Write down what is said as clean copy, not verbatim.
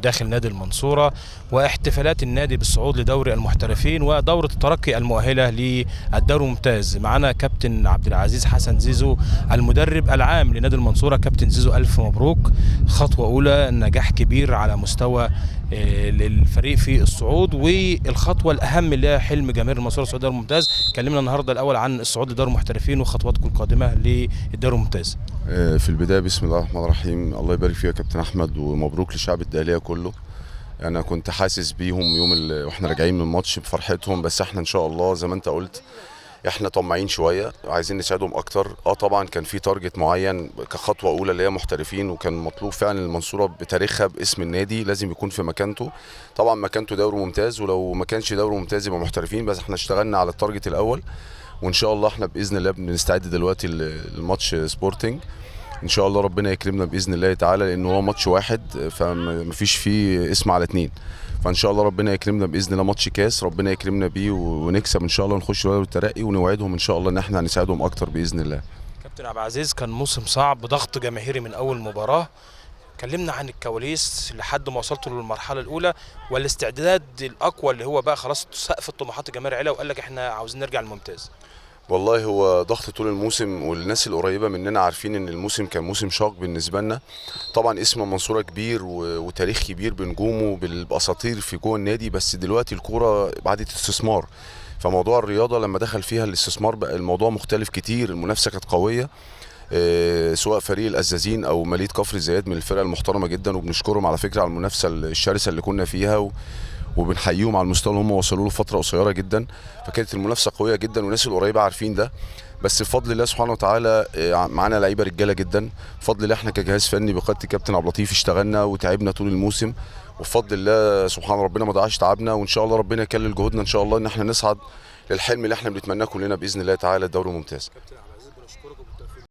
من داخل نادي المنصورة واحتفالات النادي بالصعود لدوري المحترفين ودورة الترقي المؤهلة للدوري الممتاز. معنا كابتن عبد العزيز حسن زيزو المدرب العام لنادي المنصورة. كابتن زيزو ألف مبروك، خطوة أولى، نجاح كبير على مستوى للفريق في الصعود، والخطوة الأهم اللي هي حلم جماهير المنصورة الصعود للدوري الممتاز. كلمنا النهارده الأول عن الصعود لدوري المحترفين وخطواتكم القادمة للدوري الممتاز. في البداية بسم الله الرحمن الرحيم، الله يبارك فيك يا كابتن أحمد، ومبروك لشعب الدقهلية كله. أنا كنت حاسس بيهم يوم واحنا راجعين من الماتش بفرحتهم، بس احنا إن شاء الله زي ما أنت قلت احنا طماعين شويه، عايزين نساعدهم اكتر. طبعا كان في تارجت معين كخطوه اولى اللي هي محترفين، وكان مطلوب فعلا المنصوره بتاريخها باسم النادي لازم يكون في مكانته. طبعا مكانته دوري ممتاز، ولو ما كانش دوري ممتاز يبقى محترفين، بس احنا اشتغلنا على التارجت الاول، وان شاء الله احنا باذن الله بنستعد دلوقتي للماتش سبورتنج. ان شاء الله ربنا يكرمنا باذن الله تعالى، لان هو ماتش واحد فمفيش فيه اسم على اتنين، فان شاء الله ربنا يكرمنا باذن الله ماتش كاس ربنا يكرمنا بيه ونكسب ان شاء الله، نخش دوري الترقي ونوعدهم ان شاء الله ان احنا هنساعدهم اكتر باذن الله. كابتن عبد العزيز، كان موسم صعب بضغط جماهيري من اول مباراه، كلمنا عن الكواليس لحد ما وصلتوا للمرحله الاولى والاستعداد الاقوى اللي هو بقى خلاص سقف الطموحات الجماهير علا وقال لك احنا عاوزين نرجع الممتاز. والله هو ضغط طول الموسم، والناس القريبه مننا عارفين ان الموسم كان موسم شاق بالنسبه لنا. طبعا اسم المنصوره كبير وتاريخ كبير بنجومه بالاساطير في جوه النادي، بس دلوقتي الكوره بعدت استثمار، فموضوع الرياضه لما دخل فيها الاستثمار بقى الموضوع مختلف كتير. المنافسه كانت قويه، سواء فريق الأزازين او مالية كفر الزيات من الفرق المحترمه جدا، وبنشكرهم على فكره على المنافسه الشرسه اللي كنا فيها، وبنحييهم على المستوى اللي هم وصلوا له فتره قصيره جدا. فكانت المنافسه قويه جدا والناس القريبه عارفين ده، بس بفضل الله سبحانه وتعالى معانا لعيبه رجاله جدا. بفضل الله احنا كجهاز فني بقياده الكابتن عبد اللطيف اشتغلنا وتعبنا طول الموسم، وبفضل الله سبحان ربنا ما ضاعش تعبنا، وان شاء الله ربنا يكلل جهودنا ان شاء الله ان احنا نصعد للحلم اللي احنا بنتمناه كلنا باذن الله تعالى، الدوري الممتاز. كابتن عبد العزيز، بنشكرك